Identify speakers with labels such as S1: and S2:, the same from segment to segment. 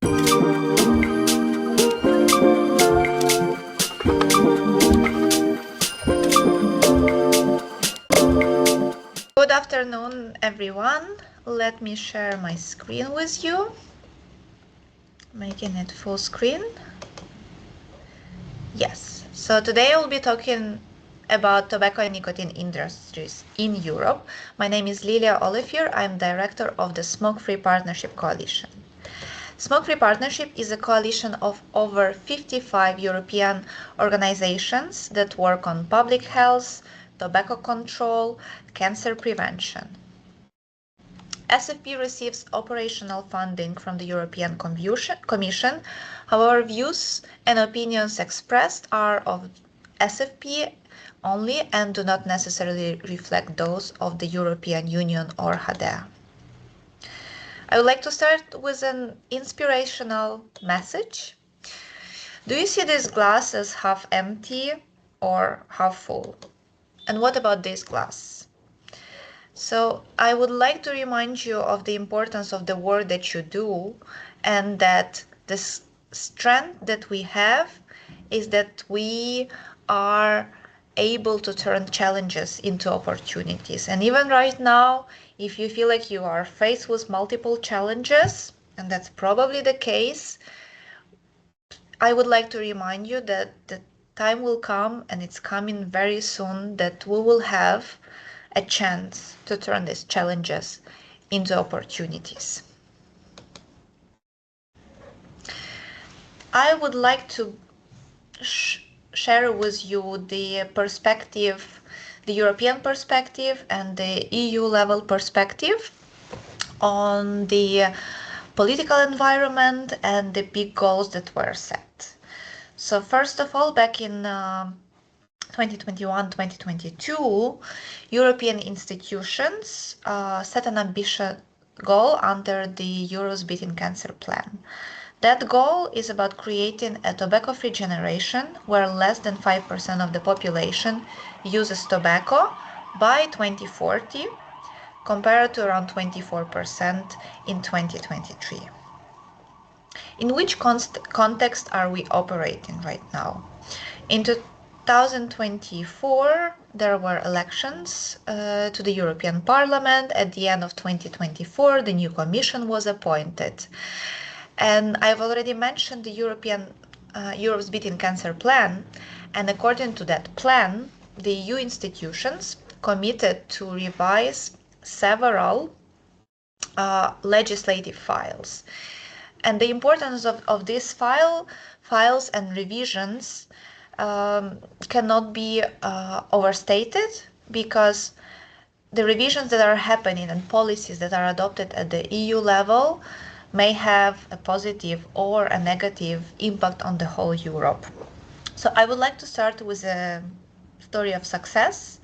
S1: Good afternoon, everyone. Let me share my screen with you, making it full screen. Yes, so today I will be talking about tobacco and nicotine industries in Europe. My name is Lilia Olefir. I'm director of the Smoke-Free Partnership Coalition. Smoke-Free Partnership is a coalition of over 55 European organizations that work on public health, tobacco control, cancer prevention. SFP receives operational funding from the European Commission. However, views and opinions expressed are of SFP only and do not necessarily reflect those of the European Union or HADEA. I would like to start with an inspirational message. Do you see this glass as half empty or half full? And what about this glass? So I would like to remind you of the importance of the work that you do, and that the strength that we have is that we are able to turn challenges into opportunities. And even right now, if you feel like you are faced with multiple challenges, and that's probably the case, I would like to remind you that the time will come, and it's coming very soon, that we will have a chance to turn these challenges into opportunities. I would like to share with you the perspective, the European perspective and the EU level perspective on the political environment and the big goals that were set. So first of all, back in 2021-2022, European institutions set an ambitious goal under the Euro's Beating Cancer Plan. That goal is about creating a tobacco-free generation where less than 5% of the population uses tobacco by 2040, compared to around 24% in 2023. In which context are we operating right now? In 2024, there were elections to the European Parliament. At the end of 2024, the new Commission was appointed. And I've already mentioned the Europe's Beating Cancer Plan. And according to that plan, the EU institutions committed to revise several legislative files. And the importance of these files and revisions cannot be overstated, because the revisions that are happening and policies that are adopted at the EU level may have a positive or a negative impact on the whole Europe. So I would like to start with a story of success,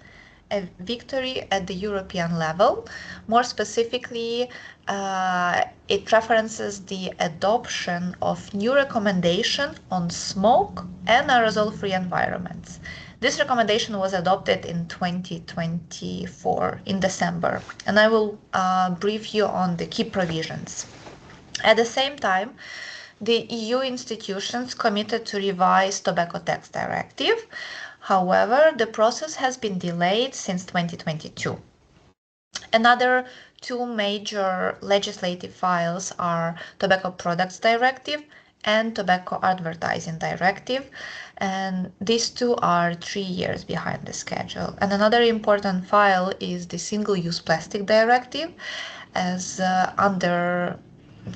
S1: a victory at the European level. More specifically, it references the adoption of new recommendation on smoke and aerosol-free environments. This recommendation was adopted in 2024, in December, and I will brief you on the key provisions. At the same time, the EU institutions committed to revise Tobacco Tax Directive. However, the process has been delayed since 2022. Another two major legislative files are Tobacco Products Directive and Tobacco Advertising Directive, and these two are 3 years behind the schedule. And another important file is the Single-Use Plastic Directive, as under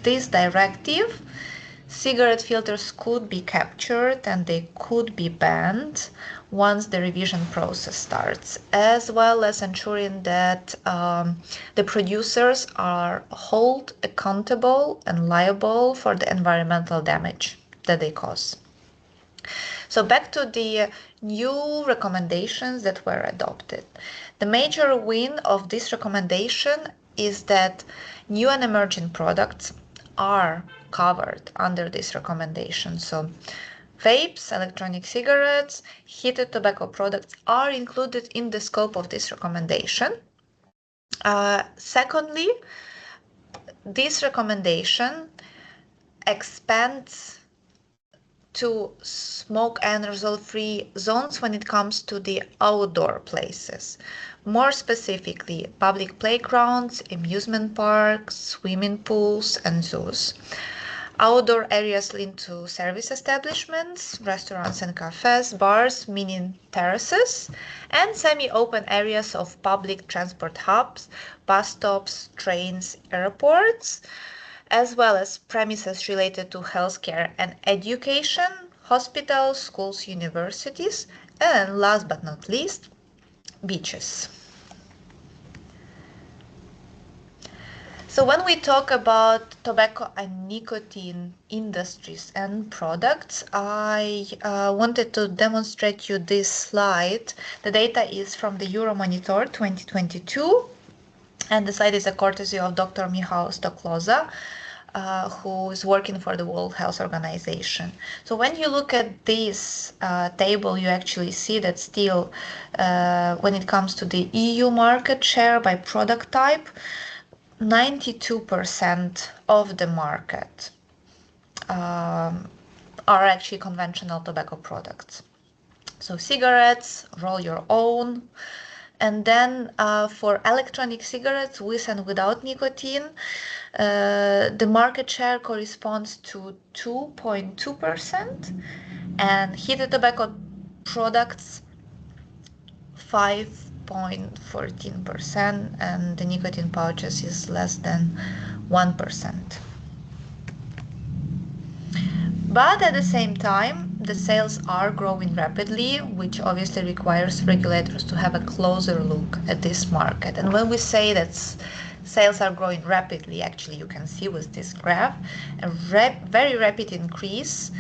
S1: this directive, cigarette filters could be captured and they could be banned once the revision process starts, as well as ensuring that the producers are held accountable and liable for the environmental damage that they cause. So back to the new recommendations that were adopted. The major win of this recommendation is that new and emerging products are covered under this recommendation. So vapes, electronic cigarettes, heated tobacco products are included in the scope of this recommendation. Secondly, this recommendation expands to smoke and aerosol-free zones when it comes to the outdoor places. More specifically, public playgrounds, amusement parks, swimming pools, and zoos. Outdoor areas linked to service establishments, restaurants and cafes, bars, meaning terraces, and semi-open areas of public transport hubs, bus stops, trains, airports, as well as premises related to healthcare and education, hospitals, schools, universities, and last but not least, beaches. So when we talk about tobacco and nicotine industries and products, I wanted to demonstrate you this slide. The data is from the Euromonitor 2022, and the slide is a courtesy of Dr. Michał Stoklosa, who is working for the World Health Organization. So when you look at this table, you actually see that still, when it comes to the EU market share by product type, 92% of the market are actually conventional tobacco products. So cigarettes, roll your own. And then for electronic cigarettes with and without nicotine, the market share corresponds to 2.2%, and heated tobacco products 5.14%, and the nicotine pouches is less than 1%. But at the same time, the sales are growing rapidly, which obviously requires regulators to have a closer look at this market. And when we say that sales are growing rapidly, actually you can see with this graph a very rapid increase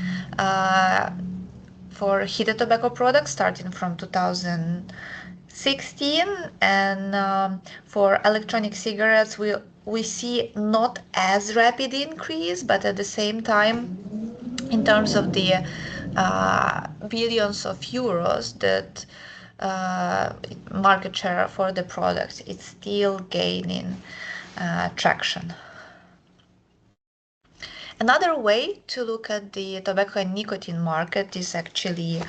S1: for heated tobacco products starting from 2016, and for electronic cigarettes we see not as rapid increase, but at the same time, in terms of the billions of euros that market share for the product, it's still gaining traction. Another way to look at the tobacco and nicotine market is actually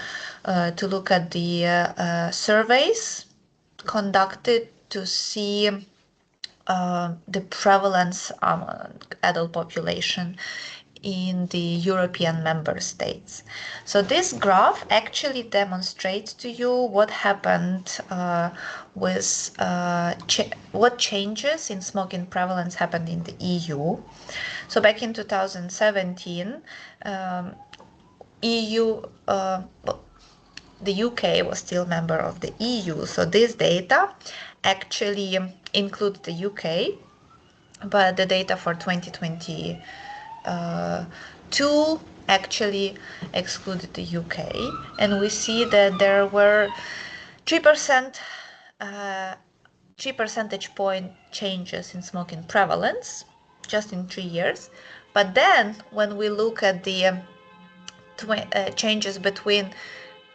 S1: to look at the surveys conducted to see the prevalence among adult population in the European member states. So this graph actually demonstrates to you what happened with what changes in smoking prevalence happened in the EU. So back in 2017, the UK was still member of the EU, so this data actually includes the UK, but the data for 2022 actually excluded the UK, and we see that there were 3 percentage point changes in smoking prevalence just in 3 years. But then when we look at the changes between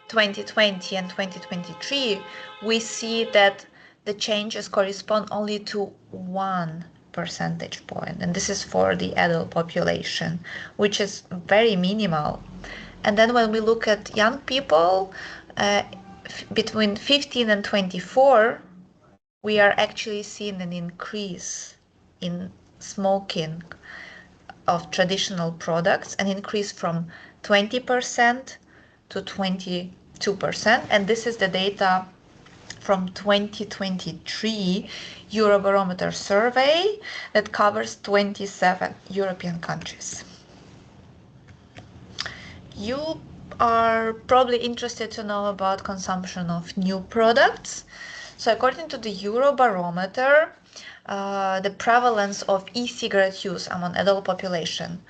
S1: 2020 and 2023, we see that the changes correspond only to 1 percentage point, and this is for the adult population, which is very minimal. And then when we look at young people between 15 and 24, we are actually seeing an increase in smoking of traditional products, an increase from 20% to 22%, and this is the data from 2023 Eurobarometer survey that covers 27 European countries. You are probably interested to know about consumption of new products. So according to the Eurobarometer, the prevalence of e-cigarette use among adult population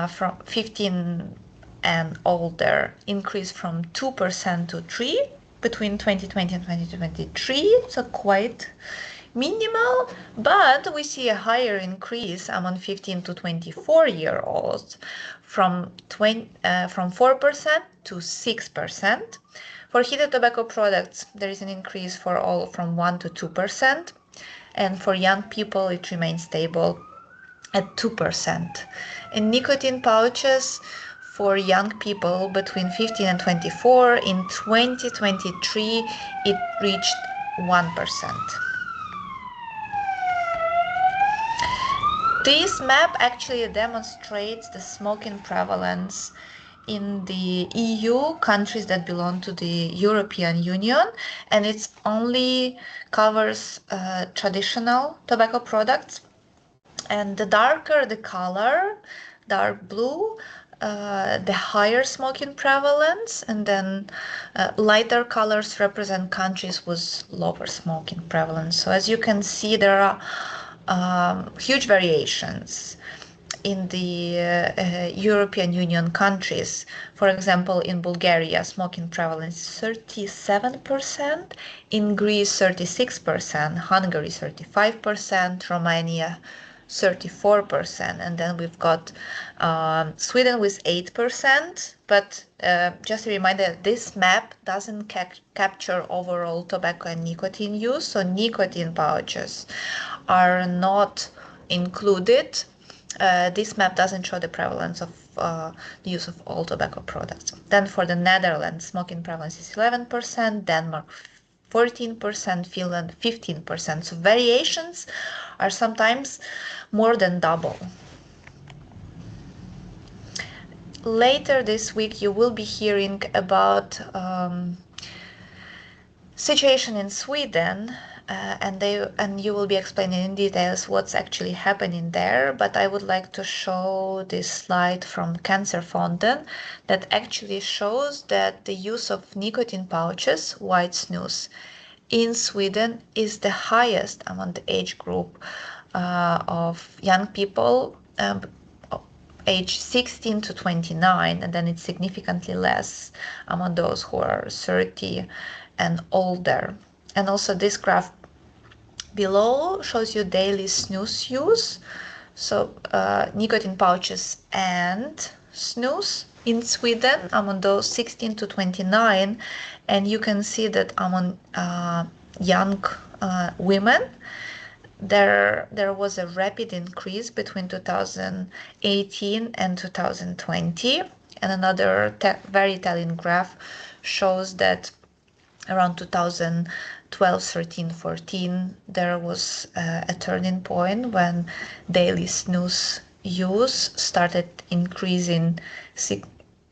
S1: from 15 and older increased from 2% to 3% between 2020 and 2023, so quite minimal, but we see a higher increase among 15 to 24-year-olds from 4% to 6%. For heated tobacco products, there is an increase for all from 1 to 2%, and for young people it remains stable at 2%. In nicotine pouches for young people between 15 and 24, in 2023, it reached 1%. This map actually demonstrates the smoking prevalence in the EU countries that belong to the European Union, and it only covers traditional tobacco products. And the darker the color, dark blue, the higher smoking prevalence, and then lighter colors represent countries with lower smoking prevalence. So as you can see, there are huge variations in the European Union countries. For example, in Bulgaria, smoking prevalence is 37%, in Greece 36%, Hungary 35%, Romania 34%, and then we've got Sweden with 8%, but just a reminder that this map doesn't capture overall tobacco and nicotine use, so nicotine pouches are not included. This map doesn't show the prevalence of the use of all tobacco products. Then for the Netherlands, smoking prevalence is 11%, Denmark 14%, Finland 15%. So variations are sometimes more than double. Later this week, you will be hearing about situation in Sweden, and you will be explaining in details what's actually happening there. But I would like to show this slide from Cancerfonden that actually shows that the use of nicotine pouches, white snus, in Sweden is the highest among the age group of young people age 16 to 29, and then it's significantly less among those who are 30 and older. And also this graph below shows you daily snus use, so nicotine pouches and snus in Sweden among those 16 to 29, and you can see that among young women there was a rapid increase between 2018 and 2020, and another very telling graph shows that around 2012, 13, 14, there was a turning point when daily snus use started increasing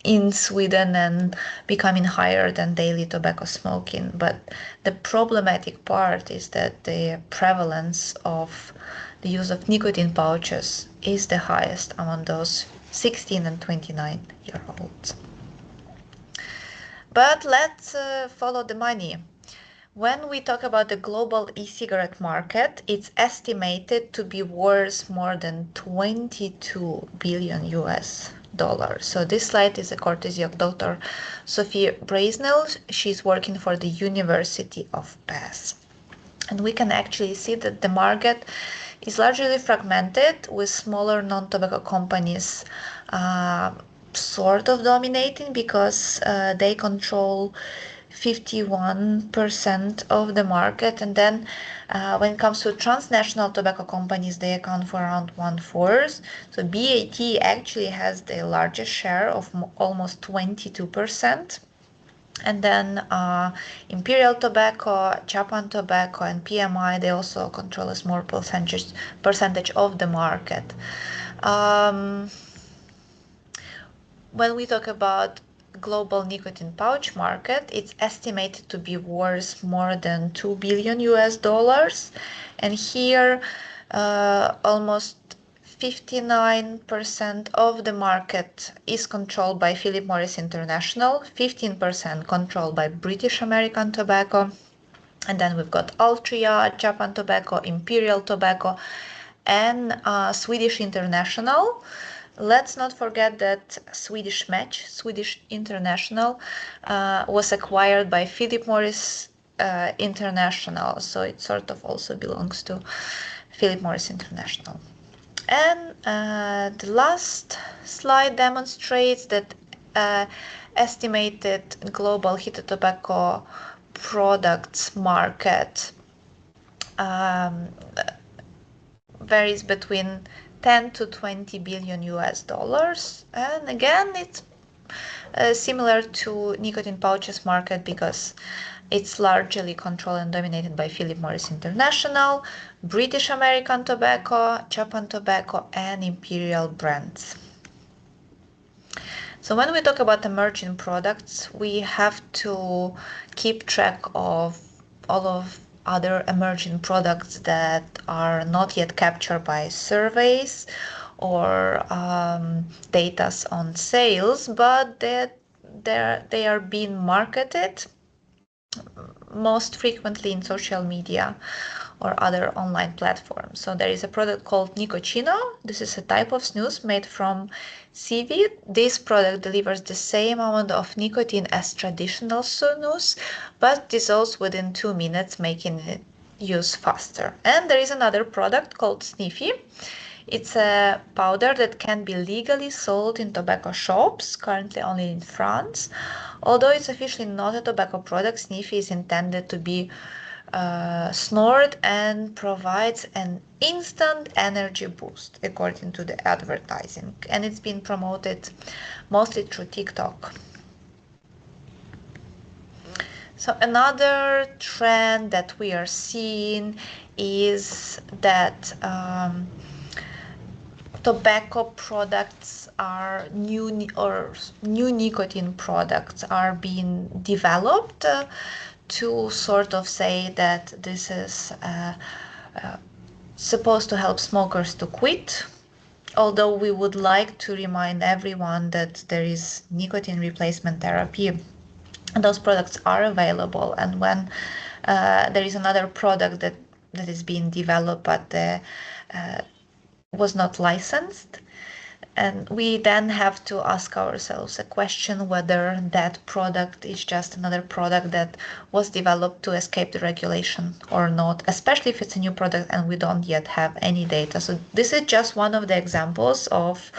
S1: in Sweden and becoming higher than daily tobacco smoking. But the problematic part is that the prevalence of the use of nicotine pouches is the highest among those 16 and 29-year-olds. But let's follow the money. When we talk about the global e-cigarette market, it's estimated to be worth more than 22 billion US dollars. So this slide is a courtesy of Dr. Sophie Braznell. She's working for the University of Bath. And we can actually see that the market is largely fragmented, with smaller non-tobacco companies sort of dominating because they control 51% of the market. And then when it comes to transnational tobacco companies, they account for around 1/4. So BAT actually has the largest share of almost 22%. And then Imperial Tobacco, Japan Tobacco, and PMI, they also control a small percentage of the market. When we talk about global nicotine pouch market, it's estimated to be worth more than 2 billion US dollars. And here, almost 59% of the market is controlled by Philip Morris International, 15% controlled by British American Tobacco, and then we've got Altria, Japan Tobacco, Imperial Tobacco, and Swedish International. Let's not forget that Swedish Match, Swedish International, was acquired by Philip Morris International, so it sort of also belongs to Philip Morris International. And the last slide demonstrates that estimated global heated tobacco products market varies between 10 to 20 billion US dollars. And again, it's similar to nicotine pouches market because it's largely controlled and dominated by Philip Morris International, British American Tobacco, Japan Tobacco, and Imperial brands. So when we talk about emerging products, we have to keep track of all of other emerging products that are not yet captured by surveys or data on sales, but that they are being marketed most frequently in social media or other online platforms. So there is a product called Nicotine. This is a type of snus made from seaweed. This product delivers the same amount of nicotine as traditional snus, but dissolves within 2 minutes, making it use faster. And there is another product called Sniffy. It's a powder that can be legally sold in tobacco shops, currently only in France. Although it's officially not a tobacco product, Sniffy is intended to be snored and provides an instant energy boost according to the advertising, and it's been promoted mostly through TikTok. So another trend that we are seeing is that tobacco products are new nicotine products are being developed to sort of say that this is supposed to help smokers to quit, although we would like to remind everyone that there is nicotine replacement therapy and those products are available. And when there is another product that is being developed but was not licensed, and we then have to ask ourselves a question whether that product is just another product that was developed to escape the regulation or not, especially if it's a new product and we don't yet have any data. So this is just one of the examples of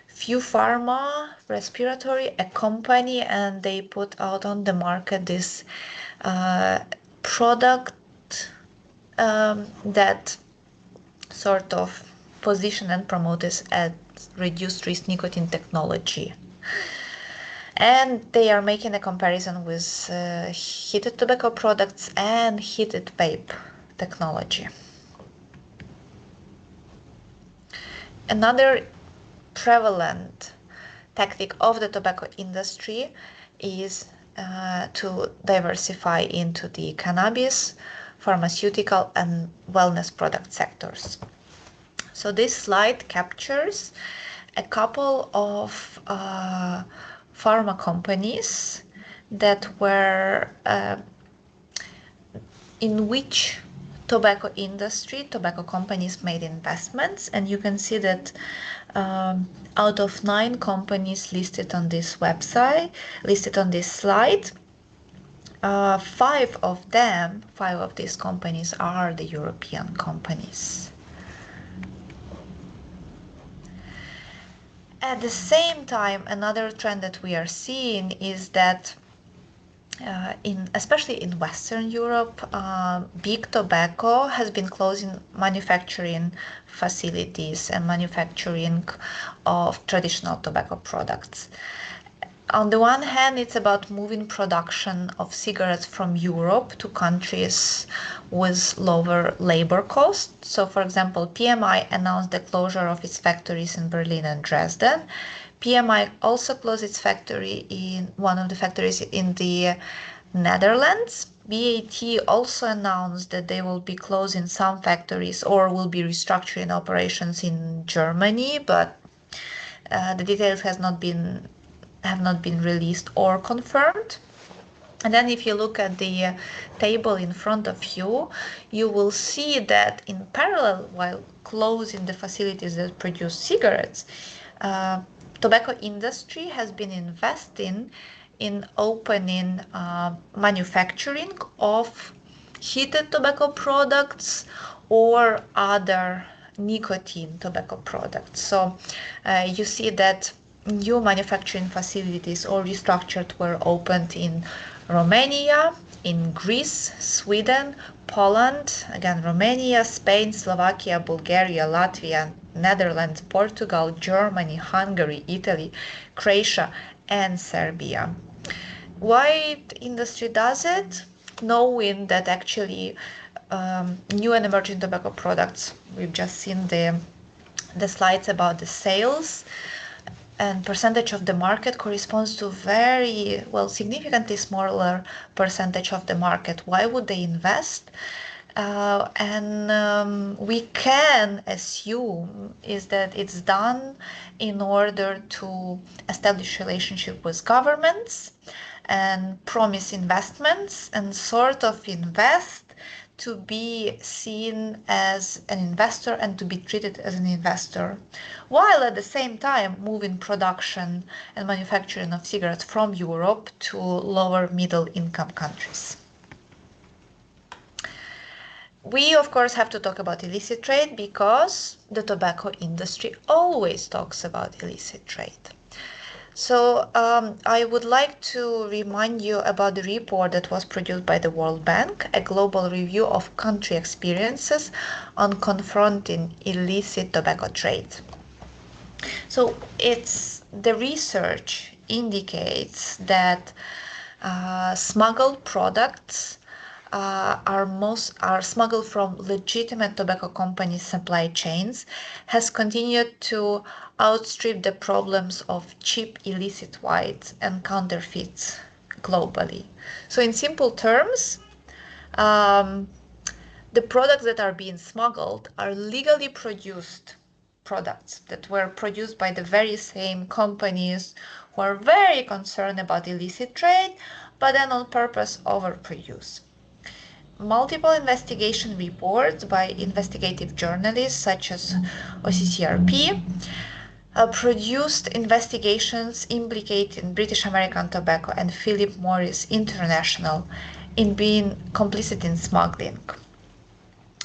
S1: Few Pharma Respiratory, a company, and they put out on the market this product that sort of position and promote this as reduced risk nicotine technology. And they are making a comparison with heated tobacco products and heated vape technology. Another prevalent tactic of the tobacco industry is to diversify into the cannabis, pharmaceutical, and wellness product sectors. So this slide captures a couple of pharma companies that were in which tobacco companies made investments, and you can see that out of 9 companies listed on this slide, 5 of these companies are the European companies. At the same time, another trend that we are seeing is that especially in Western Europe, big tobacco has been closing manufacturing facilities and manufacturing of traditional tobacco products. On the one hand, it's about moving production of cigarettes from Europe to countries with lower labor costs. So, for example, PMI announced the closure of its factories in Berlin and Dresden. PMI also closed its factory in one of the factories in the Netherlands. BAT also announced that they will be closing some factories or will be restructuring operations in Germany, but the details have not been released or confirmed. And then if you look at the table in front of you, you will see that in parallel, while closing the facilities that produce cigarettes, tobacco industry has been investing in opening manufacturing of heated tobacco products or other nicotine tobacco products. So you see that new manufacturing facilities or restructured were opened in Romania, in Greece, Sweden, Poland, again Romania, Spain, Slovakia, Bulgaria, Latvia, Netherlands, Portugal, Germany, Hungary, Italy, Croatia, and Serbia. Why the industry does it? Knowing that actually new and emerging tobacco products, we've just seen the slides about the sales, and percentage of the market corresponds to very, well, significantly smaller percentage of the market. Why would they invest? We can assume is that it's done in order to establish relationship with governments and promise investments and sort of invest to be seen as an investor and to be treated as an investor, while at the same time moving production and manufacturing of cigarettes from Europe to lower middle income countries. We, of course, have to talk about illicit trade because the tobacco industry always talks about illicit trade. So I would like to remind you about the report that was produced by the World Bank, a global review of country experiences on confronting illicit tobacco trade. So the research indicates that smuggled products are smuggled from legitimate tobacco companies' supply chains has continued to outstrip the problems of cheap illicit whites and counterfeits globally. So in simple terms, the products that are being smuggled are legally produced products that were produced by the very same companies who are very concerned about illicit trade, but then on purpose overproduce. Multiple investigation reports by investigative journalists such as OCCRP produced investigations implicating British American Tobacco and Philip Morris International in being complicit in smuggling.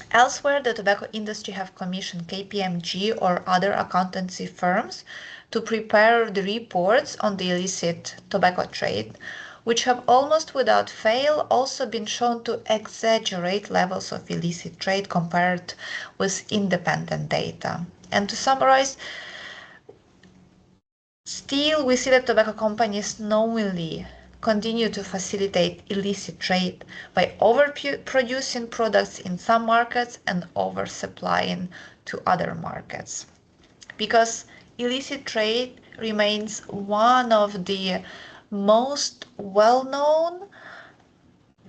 S1: Elsewhere, the tobacco industry have commissioned KPMG or other accountancy firms to prepare the reports on the illicit tobacco trade, which have almost without fail also been shown to exaggerate levels of illicit trade compared with independent data. And to summarize, still we see that tobacco companies knowingly continue to facilitate illicit trade by overproducing products in some markets and oversupplying to other markets. Because illicit trade remains one of the most well-known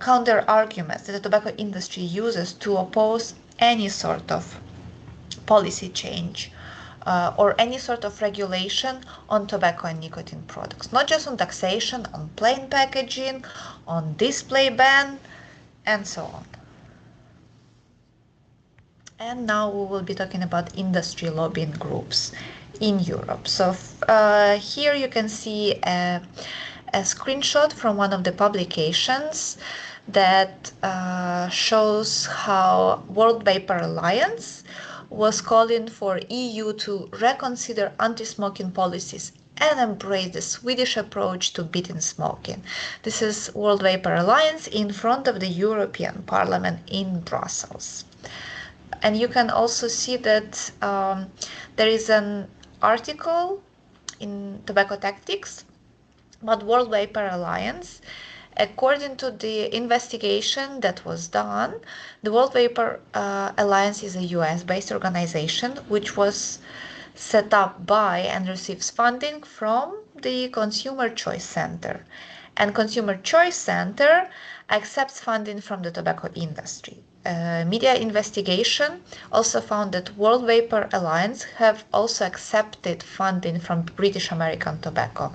S1: counter-arguments that the tobacco industry uses to oppose any sort of policy change or any sort of regulation on tobacco and nicotine products. Not just on taxation, on plain packaging, on display ban, and so on. And now we will be talking about industry lobbying groups in Europe. So here you can see a screenshot from one of the publications that shows how World Vapor Alliance was calling for EU to reconsider anti-smoking policies and embrace the Swedish approach to beating smoking. This is World Vapor Alliance in front of the European Parliament in Brussels. And you can also see that there is an article in Tobacco Tactics about World Vapor Alliance. According to the investigation that was done, the World Vapor Alliance is a US-based organization which was set up by and receives funding from the Consumer Choice Center. And Consumer Choice Center accepts funding from the tobacco industry. Media investigation also found that World Vapor Alliance have also accepted funding from British American Tobacco.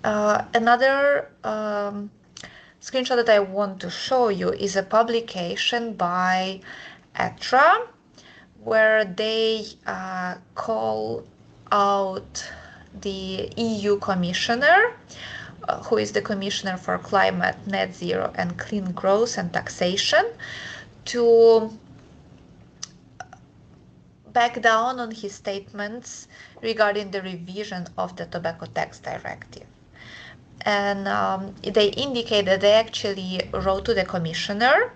S1: Another screenshot that I want to show you is a publication by ETRA, where they call out the EU commissioner, who is the Commissioner for Climate, Net Zero and Clean Growth and Taxation, to back down on his statements regarding the revision of the Tobacco Tax Directive. And they indicate that they actually wrote to the commissioner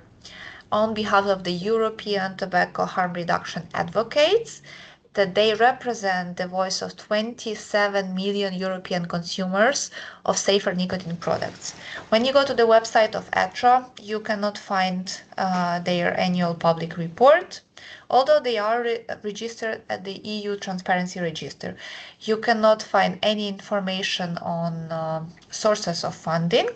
S1: on behalf of the European tobacco harm reduction advocates, that they represent the voice of 27 million European consumers of safer nicotine products. When you go to the website of ETRA, you cannot find their annual public report, although they are registered at the EU Transparency Register. You cannot find any information on sources of funding.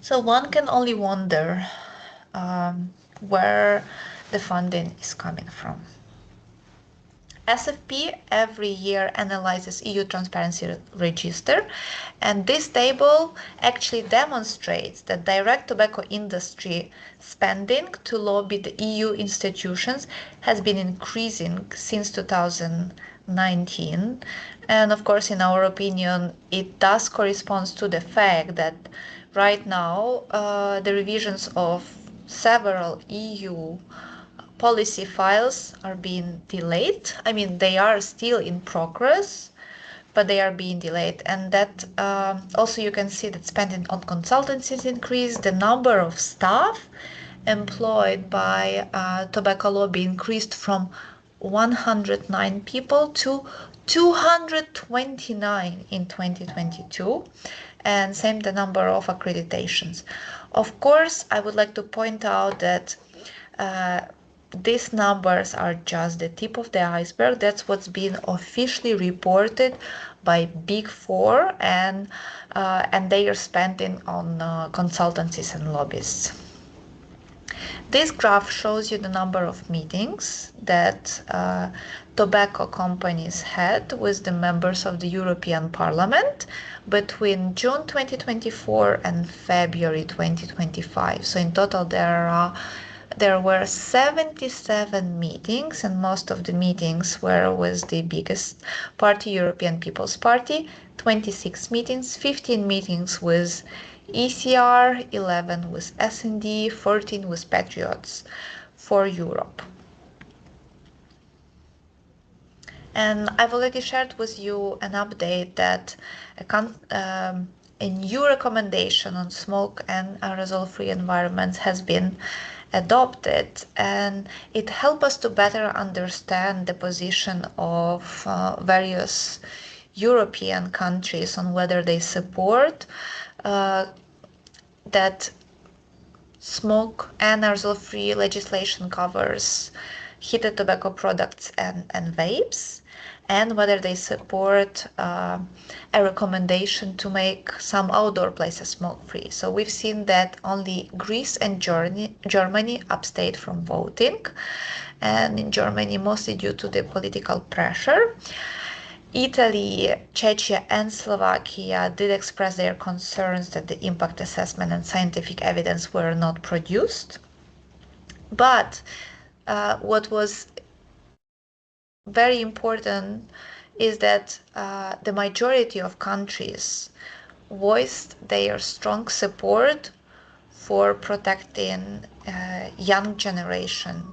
S1: So one can only wonder where the funding is coming from. SFP every year analyzes EU Transparency Register, and this table actually demonstrates that direct tobacco industry spending to lobby the EU institutions has been increasing since 2019. And of course, in our opinion, it does correspond to the fact that right now the revisions of several EU policy files are being delayed. I mean, they are still in progress, but they are being delayed. And that also you can see that spending on consultancies increased. The number of staff employed by tobacco lobby increased from 109 people to 229 in 2022, and same the number of accreditations. Of course, I would like to point out that these numbers are just the tip of the iceberg. That's what's been officially reported by Big Four and they are spending on consultancies and lobbyists. This graph shows you the number of meetings that tobacco companies had with the members of the European Parliament between June 2024 and February 2025. So in total there were 77 meetings, and most of the meetings were with the biggest party, European People's Party, 26 meetings, 15 meetings with ECR, 11 with S&D, 14 with Patriots for Europe. And I've already shared with you an update that a new recommendation on smoke and aerosol-free environments has been adopted, and it helps us to better understand the position of various European countries on whether they support that smoke and aerosol-free legislation covers heated tobacco products and vapes, and whether they support a recommendation to make some outdoor places smoke-free. So we've seen that only Greece and Germany abstained from voting, and in Germany mostly due to the political pressure. Italy, Czechia, and Slovakia did express their concerns that the impact assessment and scientific evidence were not produced. But what was very important is that the majority of countries voiced their strong support for protecting young generation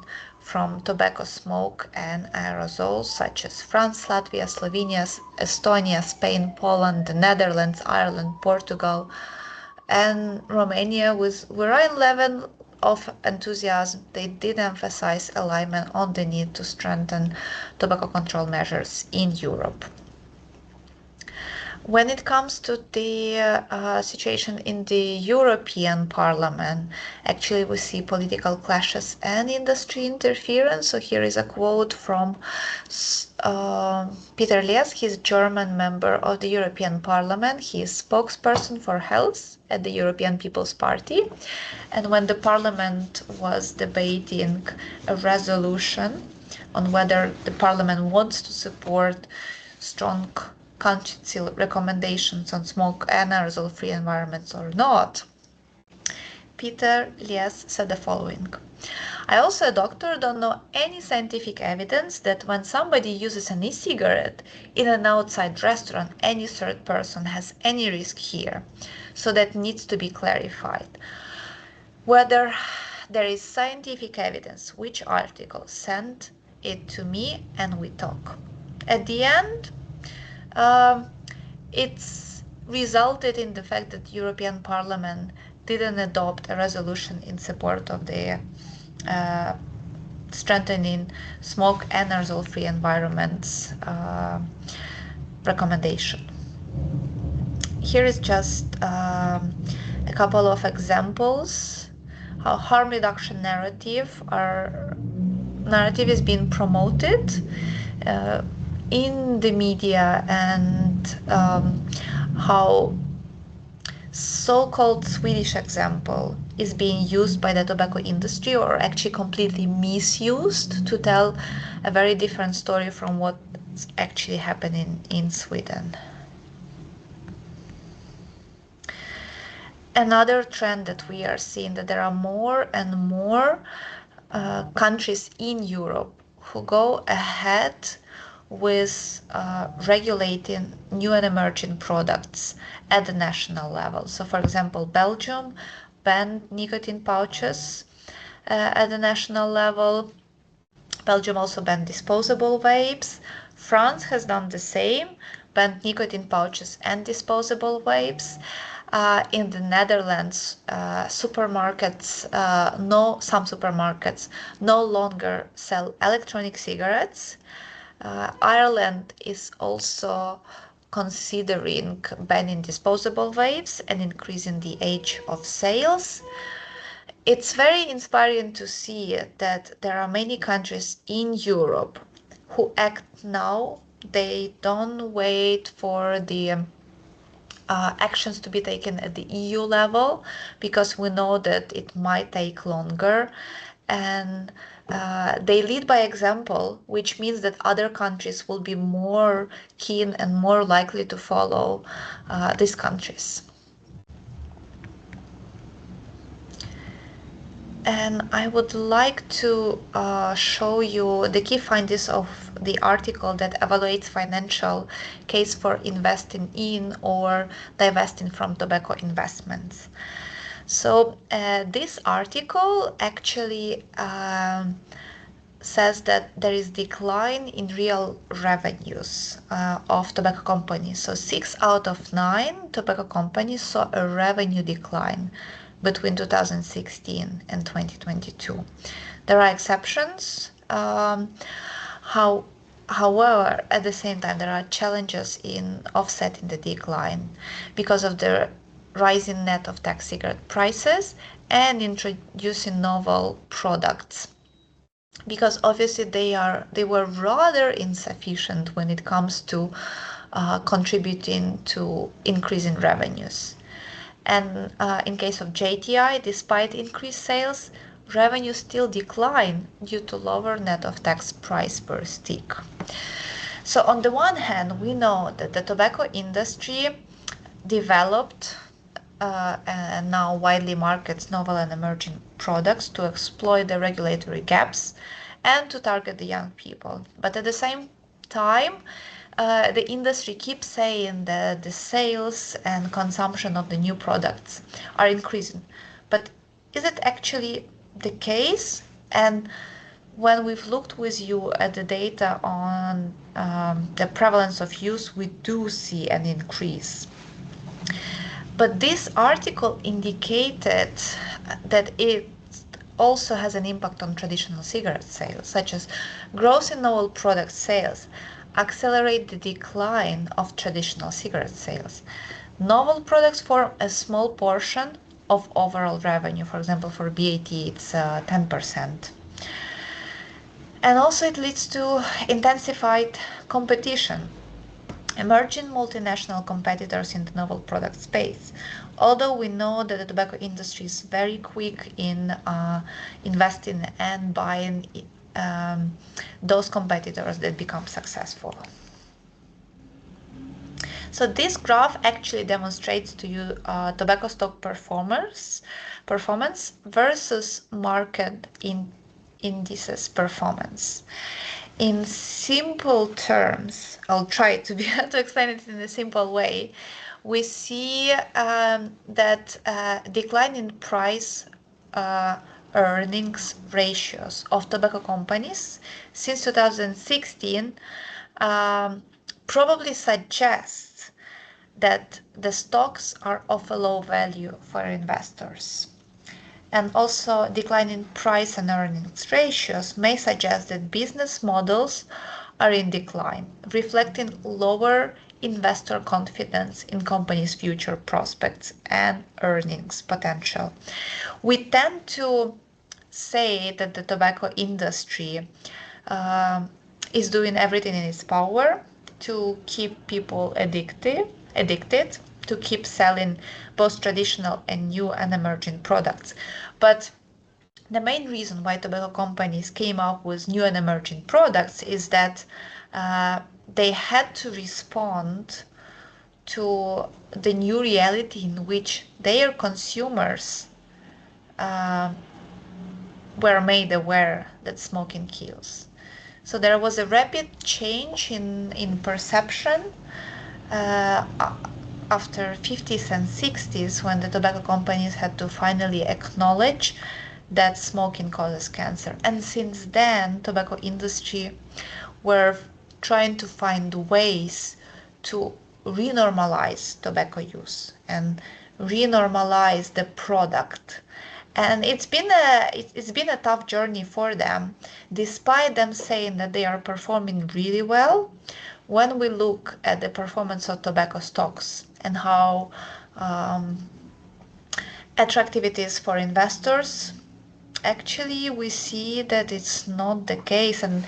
S1: from tobacco smoke and aerosols, such as France, Latvia, Slovenia, Estonia, Spain, Poland, the Netherlands, Ireland, Portugal, and Romania. With varying level of enthusiasm, they did emphasize alignment on the need to strengthen tobacco control measures in Europe. When it comes to the situation in the European Parliament, actually we see political clashes and industry interference. So here is a quote from Peter Lies. He's a German member of the European Parliament. He is spokesperson for health at the European People's Party. And when the Parliament was debating a resolution on whether the Parliament wants to support strong council recommendations on smoke and aerosol-free environments or not, Peter Lies said the following: "I also, a doctor, don't know any scientific evidence that when somebody uses an e-cigarette in an outside restaurant, any third person has any risk here. So that needs to be clarified. Whether there is scientific evidence, which article, send it to me and we talk." At the end, it's resulted in the fact that European Parliament didn't adopt a resolution in support of the strengthening smoke and aerosol-free environments recommendation. Here is just a couple of examples how harm reduction narrative is being promoted in the media, and how so-called Swedish example is being used by the tobacco industry, or actually completely misused, to tell a very different story from what's actually happening in Sweden. Another trend that we are seeing, that there are more and more countries in Europe who go ahead with regulating new and emerging products at the national level. So, for example, Belgium banned nicotine pouches at the national level. Belgium also banned disposable vapes. France has done the same, banned nicotine pouches and disposable vapes. In the Netherlands, some supermarkets no longer sell electronic cigarettes. Ireland is also considering banning disposable vapes and increasing the age of sales. It's very inspiring to see that there are many countries in Europe who act now. They don't wait for the actions to be taken at the EU level, because we know that it might take longer, and they lead by example, which means that other countries will be more keen and more likely to follow these countries. And I would like to show you the key findings of the article that evaluates financial case for investing in or divesting from tobacco investments. So this article actually says that there is decline in real revenues of tobacco companies. So 6 out of 9 tobacco companies saw a revenue decline between 2016 and 2022. There are exceptions. However, at the same time, there are challenges in offsetting the decline because of the rising net of tax cigarette prices and introducing novel products, because obviously they were rather insufficient when it comes to contributing to increasing revenues. And in case of JTI, despite increased sales, revenue still decline due to lower net of tax price per stick. So on the one hand, we know that the tobacco industry developed and now widely markets novel and emerging products to exploit the regulatory gaps and to target the young people. But at the same time, the industry keeps saying that the sales and consumption of the new products are increasing. But is it actually the case? And when we've looked with you at the data on the prevalence of use, we do see an increase. But this article indicated that it also has an impact on traditional cigarette sales, such as growth in novel product sales accelerate the decline of traditional cigarette sales. Novel products form a small portion of overall revenue. For example, for BAT, it's 10%. And also it leads to intensified competition. Emerging multinational competitors in the novel product space. Although we know that the tobacco industry is very quick in investing and buying those competitors that become successful. So this graph actually demonstrates to you tobacco stock performance versus market indices performance. In simple terms, I'll try to explain it in a simple way. We see that decline in price earnings ratios of tobacco companies since 2016 probably suggests that the stocks are of a low value for investors. And also, declining price and earnings ratios may suggest that business models are in decline, reflecting lower investor confidence in companies' future prospects and earnings potential. We tend to say that the tobacco industry is doing everything in its power to keep people addicted, to keep selling both traditional and new and emerging products. But the main reason why tobacco companies came up with new and emerging products is that they had to respond to the new reality in which their consumers were made aware that smoking kills. So there was a rapid change in perception after 50s and 60s, when the tobacco companies had to finally acknowledge that smoking causes cancer. And since then, tobacco industry were trying to find ways to renormalize tobacco use and renormalize the product. And it's been a tough journey for them, despite them saying that they are performing really well. When we look at the performance of tobacco stocks and how attractive it is for investors, actually we see that it's not the case, and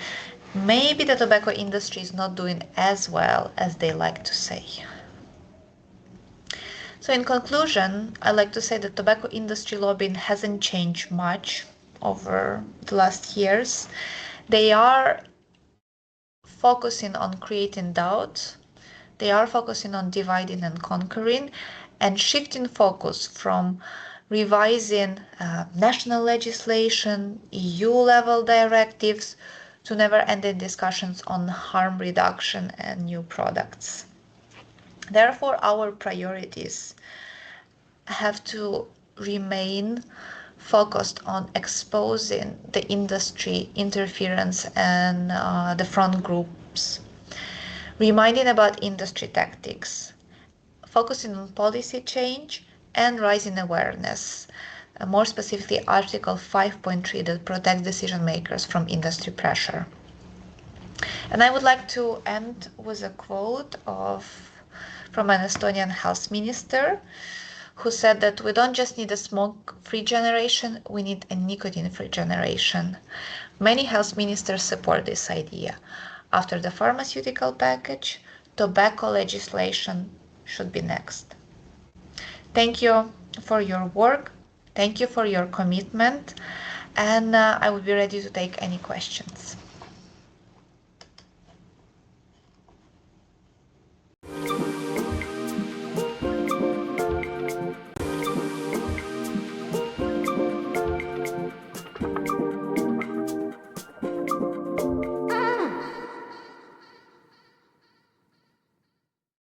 S1: maybe the tobacco industry is not doing as well as they like to say. So in conclusion, I like to say that tobacco industry lobbying hasn't changed much over the last years. They are focusing on creating doubt. They are focusing on dividing and conquering, and shifting focus from revising national legislation, EU-level directives, to never-ending discussions on harm reduction and new products. Therefore, our priorities have to remain focused on exposing the industry interference and the front groups, reminding about industry tactics, focusing on policy change and rising awareness, more specifically Article 5.3 that protects decision makers from industry pressure. And I would like to end with a quote from an Estonian health minister, who said that we don't just need a smoke-free generation, we need a nicotine-free generation. Many health ministers support this idea. After the pharmaceutical package, tobacco legislation should be next. Thank you for your work. Thank you for your commitment. And I will be ready to take any questions.